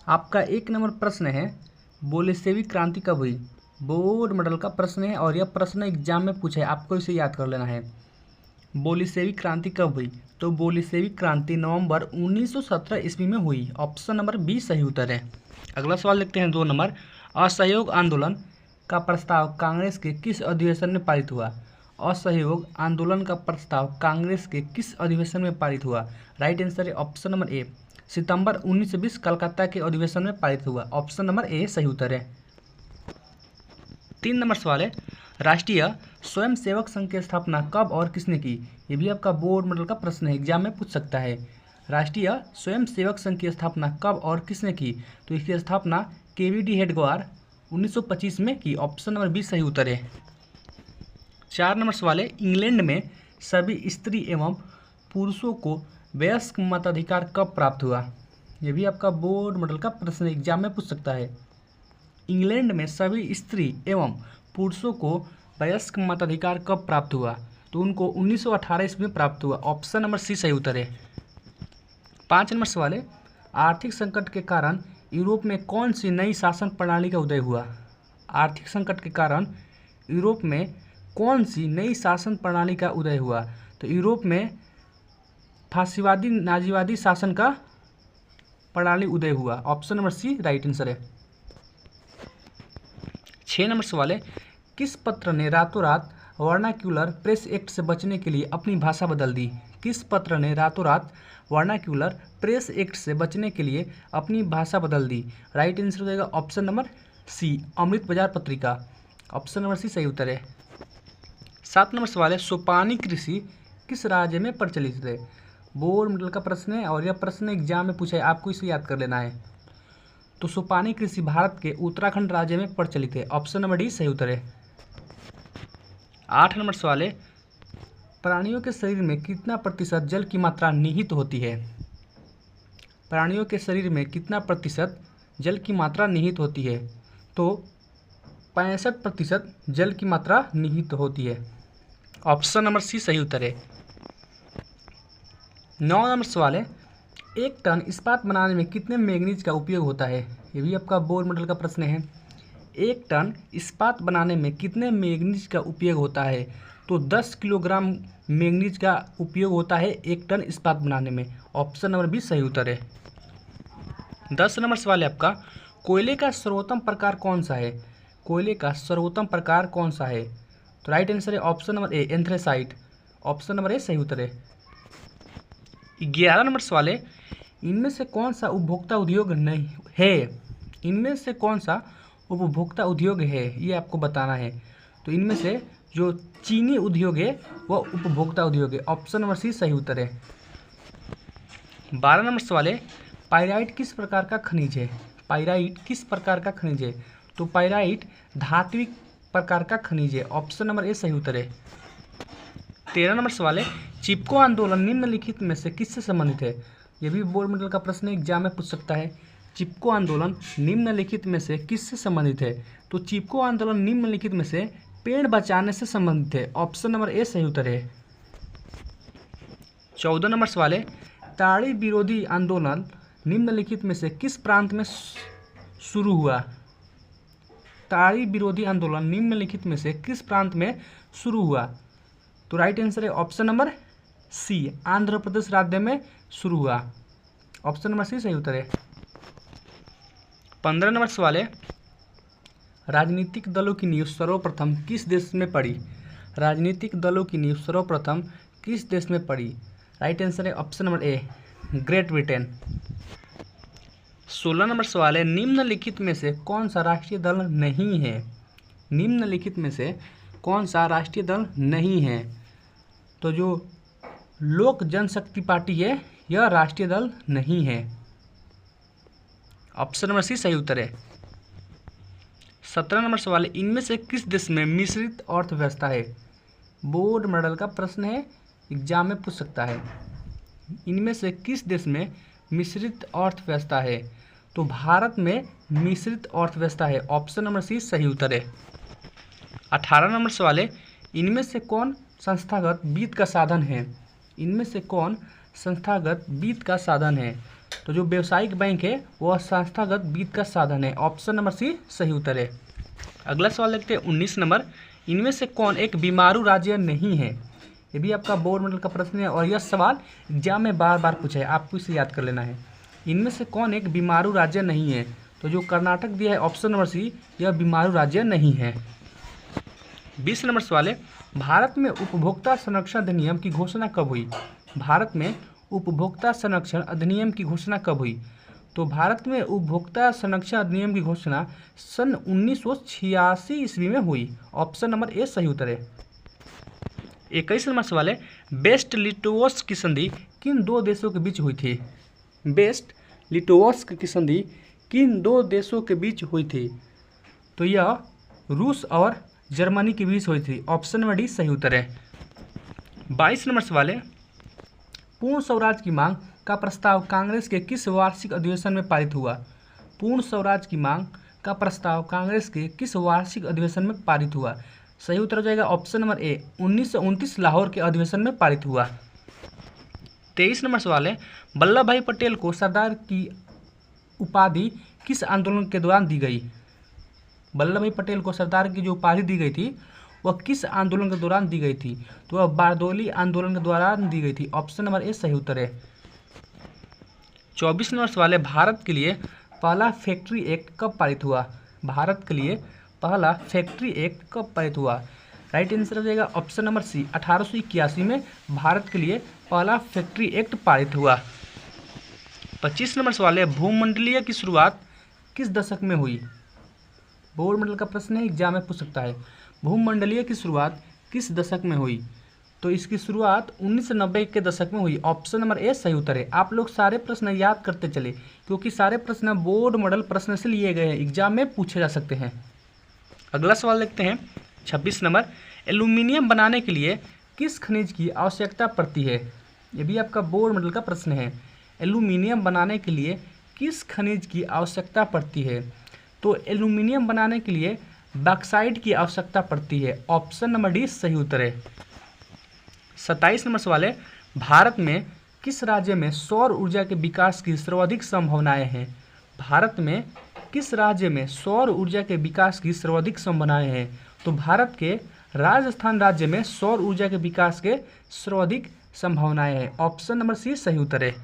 आपका 1 नंबर प्रश्न है, बोल्शेविक क्रांति कब हुई? बोर्ड मॉडल का प्रश्न है और यह प्रश्न एग्जाम में पूछा है, आपको इसे याद कर लेना है। बोल्शेविक क्रांति कब हुई? तो बोल्शेविक क्रांति नवंबर 1917 ईस्वी में हुई। ऑप्शन नंबर बी सही उत्तर है। अगला सवाल देखते हैं 2 नंबर। असहयोग आंदोलन का प्रस्ताव कांग्रेस के किस अधिवेशन में पारित हुआ? असहयोग आंदोलन का प्रस्ताव कांग्रेस के किस अधिवेशन में पारित हुआ? राइट आंसर है ऑप्शन नंबर ए, सितंबर 1920 कलकत्ता के अधिवेशन में पारित हुआ। ऑप्शन नंबर ए सही उत्तर है। 3 नंबर सवाल है, राष्ट्रीय स्वयंसेवक संघ की स्थापना कब और किसने की? ये भी आपका बोर्ड मॉडल का प्रश्न है, एग्जाम में पूछ सकता है। राष्ट्रीय स्वयंसेवक संघ की स्थापना कब और किसने की? तो इसकी स्थापना केवीडी हेडगेवार 1925 में की। ऑप्शन नंबर बी सही उत्तर है। 4 नंबर सवाल है, इंग्लैंड में सभी स्त्री एवं पुरुषों को वयस्क मताधिकार कब प्राप्त हुआ? यह भी आपका बोर्ड मॉडल का प्रश्न एग्जाम में पूछ सकता है। इंग्लैंड में सभी स्त्री एवं पुरुषों को वयस्क मताधिकार कब प्राप्त हुआ? तो उनको 1918 ईस्वी में प्राप्त हुआ। ऑप्शन नंबर सी सही उत्तर है। 5 नंबर सवाल है, आर्थिक संकट के कारण यूरोप में कौन सी नई शासन प्रणाली का उदय हुआ? आर्थिक संकट के कारण यूरोप में कौन सी नई शासन प्रणाली का उदय हुआ? तो यूरोप में फासीवादी नाजीवादी शासन का प्रणाली उदय हुआ। Option number C right answer है। 6 नंबर सवाल है, किस पत्र ने रातों रात वर्नाक्यूलर प्रेस एक्ट से बचने के लिए अपनी भाषा बदल दी? किस पत्र ने रातों रात वर्नाक्यूलर प्रेस एक्ट से बचने के लिए अपनी भाषा बदल दी? राइट आंसर हो जाएगा ऑप्शन नंबर सी, अमृत बाजार पत्रिका। ऑप्शन नंबर सी सही उत्तर है। 7 नंबर सवाल है, सोपानी कृषि किस राज्य में प्रचलित है? बोर्ड मॉडल का प्रश्न है और यह प्रश्न एग्जाम में पूछा है, आपको इसे याद कर लेना है। तो सोपानी कृषि भारत के उत्तराखंड राज्य में प्रचलित है। ऑप्शन नंबर डी सही उत्तर है। 8 नंबर सवाल है, प्राणियों के शरीर में कितना प्रतिशत जल की मात्रा निहित होती है? प्राणियों के शरीर में कितना प्रतिशत जल की मात्रा निहित होती है? तो 65% जल की मात्रा निहित होती है। ऑप्शन नंबर सी सही उत्तर है। 9 नंबर सवाल है, 1 टन इस्पात बनाने में कितने मैंगनीज का उपयोग होता है? ये भी आपका बोर्ड मॉडल का प्रश्न है। 1 टन इस्पात बनाने में कितने मैंगनीज का उपयोग होता है? तो 10 किलोग्राम मैंगनीज का उपयोग होता है 1 टन इस्पात बनाने में। ऑप्शन नंबर बी सही उत्तर है। 10 नंबर सवाल है आपका, कोयले का सर्वोत्तम प्रकार कौन सा है? कोयले का सर्वोत्तम प्रकार कौन सा है? तो राइट आंसर है option number A, anthracite. Option number A सही उत्तर है। 11 नंबर सवाल है, इनमें से कौन सा उपभोक्ता उद्योग नहीं है? इनमें से कौन सा उपभोक्ता उद्योग है, ये आपको बताना है। तो इनमें से जो चीनी उद्योग है वह उपभोक्ता उद्योग है। ऑप्शन नंबर सी सही उत्तर है। 12 नंबर सवाल है, पाइराइट किस प्रकार का खनिज है? पाइराइट किस प्रकार का खनिज है? तो पाइराइट धात्विक प्रकार का खनिज है। ऑप्शन नंबर ए सही उत्तर है। 13 नंबर सवाल है, चिपको आंदोलन निम्नलिखित में से किससे संबंधित है? यह भी बोर्ड मॉडल का प्रश्न एग्जाम में पूछ सकता है। चिपको आंदोलन निम्नलिखित में से किससे संबंधित है? तो चिपको आंदोलन निम्नलिखित में से पेड़ बचाने से संबंधित है। ऑप्शन नंबर ए सही उत्तर है। 14 नंबर सवाल है, ताड़ी विरोधी आंदोलन निम्नलिखित में से किस प्रांत में शुरू हुआ? ताड़ी विरोधी आंदोलन निम्नलिखित में से किस प्रांत में शुरू हुआ? तो राइट आंसर है ऑप्शन नंबर सी, आंध्र प्रदेश राज्य में शुरू हुआ। ऑप्शन नंबर सी सही उत्तर है। 15 नंबर सवाल है, राजनीतिक दलों की नींव सर्वप्रथम किस देश में पड़ी? राजनीतिक दलों की नींव सर्वप्रथम किस देश में पड़ी? राइट आंसर है option number A, great Britain. 16 number सवाल है, निम्नलिखित में से कौन सा राष्ट्रीय दल नहीं है? निम्नलिखित में से कौन सा राष्ट्रीय दल नहीं है? तो जो लोक जनशक्ति पार्टी है यह राष्ट्रीय दल नहीं है। ऑप्शन नंबर सी सही उत्तर है। 17 नंबर सवाल है, इनमें से किस देश में मिश्रित अर्थव्यवस्था है? बोर्ड मॉडल का प्रश्न है, एग्जाम में पूछ सकता है। इनमें से किस देश में मिश्रित अर्थव्यवस्था है? तो भारत में मिश्रित अर्थव्यवस्था है। ऑप्शन नंबर सी सही उत्तर है। 18 नंबर सवाल है, इनमें से कौन संस्थागत वित्त का साधन है? इनमें से कौन संस्थागत वित्त का साधन है? तो जो व्यावसायिक बैंक है वह संस्थागत वित्त का साधन है। ऑप्शन नंबर सी सही उत्तर है। अगला सवाल देखते हैं 19 नंबर, इनमें से कौन एक बीमारू राज्य नहीं है? ये भी आपका बोर्ड मॉडल का प्रश्न है और यह सवाल एग्जाम में बार बार पूछा है, आपको इसे याद कर लेना है। इनमें से कौन एक बीमारू राज्य नहीं है? तो जो कर्नाटक दिया है ऑप्शन नंबर सी, यह बीमारू राज्य नहीं है। 20 नंबर सवाल है, भारत में उपभोक्ता संरक्षण अधिनियम की घोषणा कब हुई? भारत में उपभोक्ता संरक्षण अधिनियम की घोषणा कब हुई? तो भारत में उपभोक्ता संरक्षण अधिनियम की घोषणा सन 1986 ईस्वी में हुई। ऑप्शन नंबर ए सही उत्तर है। 21 नंबर सवाल है, बेस्ट लिटोवस्क की संधि किन दो देशों के बीच हुई थी? बेस्ट लिटोवस्क की संधि किन दो देशों के बीच हुई थी? तो यह रूस और जर्मनी के बीच हुई थी। ऑप्शन नंबर डी सही उत्तर है। 22 नंबर सवाल है, पूर्ण स्वराज की मांग का प्रस्ताव कांग्रेस के किस वार्षिक अधिवेशन में पारित हुआ? पूर्ण स्वराज की मांग का प्रस्ताव कांग्रेस के किस वार्षिक अधिवेशन में पारित हुआ? सही उत्तर हो जाएगा ऑप्शन नंबर ए, 1929 लाहौर के अधिवेशन में पारित हुआ। 23 नंबर सवाल है, वल्लभ भाई पटेल को सरदार की उपाधि किस आंदोलन के दौरान दी गई? वल्लभ भाई पटेल को सरदार की जो उपाधि दी गई थी वह किस आंदोलन के दौरान दी गई थी? तो वह बारदोली आंदोलन के दौरान दी गई थी। ऑप्शन नंबर ए सही उत्तर है। 24 नंबर सवाल है, भारत के लिए पहला फैक्ट्री एक्ट कब पारित हुआ? भारत के लिए पहला फैक्ट्री एक्ट कब पारित हुआ? राइट आंसर हो जाएगा ऑप्शन नंबर सी, 1881 में भारत के लिए पहला फैक्ट्री एक्ट पारित हुआ। 25 नंबर सवाल है, भूमंडलीय की शुरुआत किस दशक में हुई? बोर्ड मॉडल का प्रश्न है, एग्जाम में पूछ सकता है। भूमंडलीय की शुरुआत किस दशक में हुई? तो इसकी शुरुआत 1990 के दशक में हुई। ऑप्शन नंबर ए सही उत्तर है। आप लोग सारे प्रश्न याद करते चले, क्योंकि सारे प्रश्न बोर्ड मॉडल प्रश्न से लिए गए हैं, एग्जाम में पूछे जा सकते हैं। अगला सवाल देखते हैं 26 नंबर, एल्यूमिनियम बनाने के लिए किस खनिज की आवश्यकता पड़ती है? ये भी आपका बोर्ड मॉडल का प्रश्न है। एल्यूमिनियम बनाने के लिए किस खनिज की आवश्यकता पड़ती है? तो एल्यूमिनियम बनाने के लिए बॉक्साइट की आवश्यकता पड़ती है। ऑप्शन नंबर डी सही उत्तर है। 27 नंबर सवाल है, भारत में किस राज्य में सौर ऊर्जा के विकास की सर्वाधिक संभावनाएं हैं? भारत में किस राज्य में सौर ऊर्जा के विकास की सर्वाधिक संभावनाएं हैं? तो भारत के राजस्थान राज्य में सौर ऊर्जा के विकास के सर्वाधिक संभावनाएं हैं। ऑप्शन नंबर सी सही उत्तर है।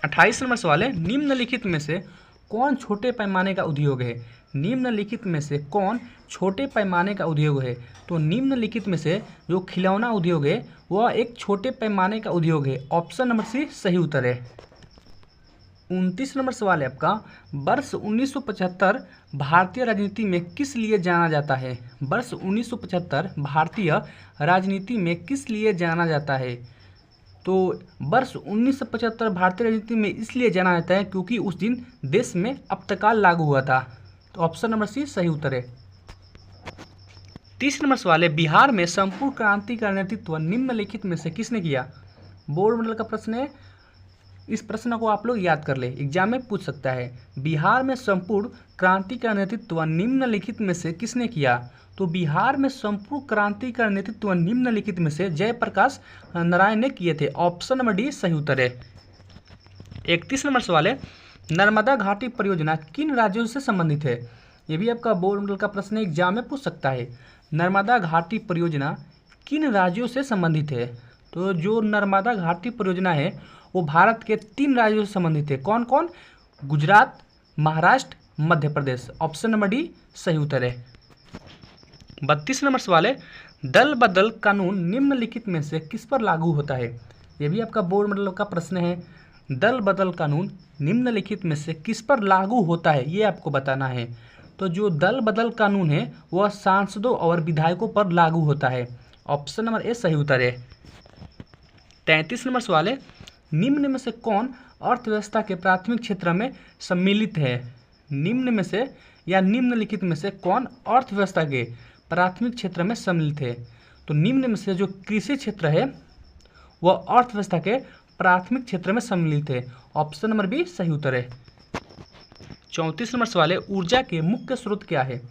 28 नंबर सवाल है, निम्नलिखित में से कौन छोटे पैमाने का उद्योग है? निम्नलिखित में से कौन छोटे पैमाने का उद्योग है? तो निम्नलिखित में से जो खिलौना उद्योग है वह एक छोटे पैमाने का उद्योग है। ऑप्शन नंबर सी सही उत्तर है। 29 नंबर सवाल है आपका, वर्ष 1975 भारतीय राजनीति में किस लिए जाना जाता है? वर्ष 1975 भारतीय राजनीति में किस लिए जाना जाता है? तो वर्ष 1975 भारतीय राजनीति में इसलिए जाना जाता है क्योंकि उस दिन देश में अप्तकाल लागू हुआ था। तो ऑप्शन नंबर सी सही उत्तर है। 30 नंबर सवाल है, बिहार में संपूर्ण क्रांति का नेतृत्व निम्नलिखित में से किसने किया? बोर्ड मॉडल का प्रश्न है, इस प्रश्न को आप लोग याद कर ले, एग्जाम में पूछ सकता है। बिहार में संपूर्ण क्रांति का नेतृत्व निम्नलिखित में से किसने किया? तो बिहार में संपूर्ण क्रांति का नेतृत्व निम्नलिखित में से जयप्रकाश नारायण ने किए थे। ऑप्शन नंबर डी सही उत्तर है। 31 नंबर सवाल है, नर्मदा घाटी परियोजना किन राज्यों से संबंधित है? ये भी आपका बोर्ड मॉडल का प्रश्न एग्जाम में पूछ सकता है। नर्मदा घाटी परियोजना किन राज्यों से संबंधित है? तो जो नर्मदा घाटी परियोजना है वो भारत के 3 राज्यों से संबंधित है। कौन कौन? Gujarat, Maharashtra, Madhya Pradesh. Option number D सही उत्तर है। 32 नंबर सवाल है, दल बदल कानून निम्नलिखित में से किस पर लागू होता है? यह भी आपका बोर्ड मॉडल का प्रश्न है। दल बदल कानून निम्नलिखित में से किस पर लागू होता है ये आपको बताना है। तो जो दल बदल कानून है वह सांसदों और विधायकों पर लागू होता है। ऑप्शन नंबर ए सही उत्तर है। 33 नंबर सवाल है, निम्न में से कौन अर्थव्यवस्था के प्राथमिक क्षेत्र में सम्मिलित है? निम्न में से या निम्नलिखित में से कौन अर्थव्यवस्था के प्राथमिक क्षेत्र में सम्मिलित है? तो निम्न में से जो कृषि क्षेत्र है वह अर्थव्यवस्था के प्राथमिक क्षेत्र में सम्मिलित है। ऑप्शन नंबर बी सही उत्तर है। 34 नंबर सवाल है, ऊर्जा के मुख्य स्रोत क्या है?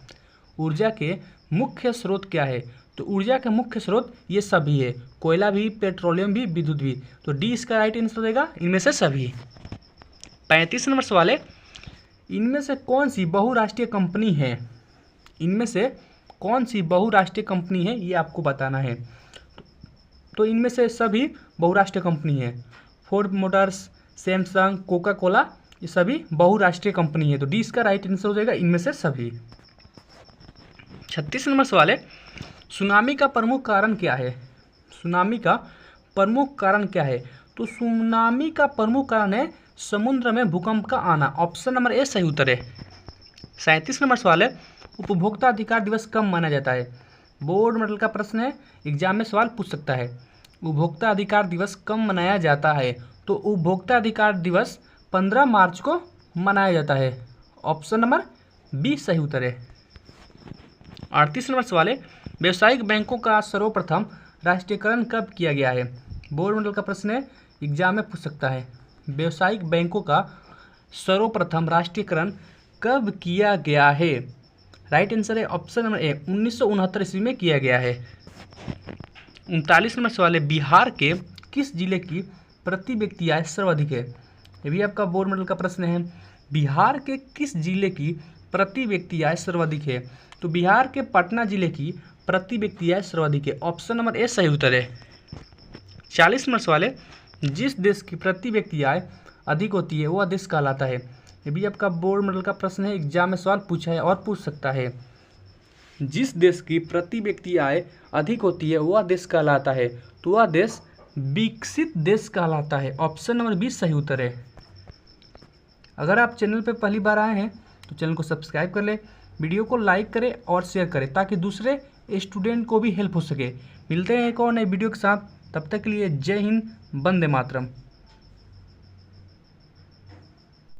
ऊर्जा के मुख्य स्रोत क्या है? तो ऊर्जा के मुख्य स्रोत ये सभी है, कोयला भी, पेट्रोलियम भी, विद्युत भी। तो डी इसका राइट आंसर रहेगा, इनमें से सभी। 35 नंबर सवाल है, इनमें से कौन सी बहुराष्ट्रीय कंपनी है, इनमें से कौन सी बहुराष्ट्रीय कंपनी है ये आपको बताना है। तो इनमें से सभी बहुराष्ट्रीय कंपनी है, Ford Motors, Samsung, Coca Cola, ये सभी बहुराष्ट्रीय कंपनी है। तो डी इसका राइट आंसर हो जाएगा, इनमें से सभी। 36 नंबर सवाल है, सुनामी का प्रमुख कारण क्या है, सुनामी का प्रमुख कारण क्या है। तो सुनामी का प्रमुख कारण है समुद्र में भूकंप का आना। ऑप्शन नंबर ए सही उत्तर है। 37 नंबर सवाल है, उपभोक्ता अधिकार दिवस कब मनाया जाता है। बोर्ड मॉडल का प्रश्न है, एग्जाम में सवाल पूछ सकता है। उपभोक्ता अधिकार दिवस कब मनाया जाता है। तो उपभोक्ता अधिकार दिवस 15 मार्च को मनाया जाता है। ऑप्शन नंबर बी सही उत्तर है। 38 नंबर सवाल है, व्यावसायिक बैंकों का सर्वप्रथम राष्ट्रीयकरण कब किया गया है। बोर्ड मॉडल का प्रश्न है, एग्जाम में पूछ सकता है। व्यावसायिक बैंकों का सर्वप्रथम राष्ट्रीयकरण कब किया गया है। राइट आंसर है ऑप्शन नंबर ए, 1969 ईस्वी में किया गया है। 39 नंबर सवाल है, बिहार के किस जिले की प्रति व्यक्ति आय सर्वाधिक है। ये भी आपका बोर्ड मॉडल का प्रश्न है। बिहार के किस जिले की प्रति व्यक्ति आय सर्वाधिक है। तो बिहार के पटना जिले की प्रति व्यक्ति आय सर्वाधिक है। ऑप्शन नंबर ए सही उत्तर है। 40 नंबर सवाल है, जिस देश की प्रति व्यक्ति आय अधिक होती है वह देश कहलाता है। ये भी आपका बोर्ड मॉडल का प्रश्न है, एग्जाम में सवाल पूछा है और पूछ सकता है। जिस देश की प्रति व्यक्ति आय अधिक होती है वह देश कहलाता है। तो वह देश विकसित देश कहलाता है। ऑप्शन नंबर बी सही उत्तर है। अगर आप चैनल पर पहली बार आए हैं तो चैनल को सब्सक्राइब कर ले, वीडियो को लाइक करें और शेयर करें ताकि दूसरे स्टूडेंट को भी हेल्प हो सके। मिलते हैं एक और नए वीडियो के साथ, तब तक के लिए जय हिंद, वंदे मातरम।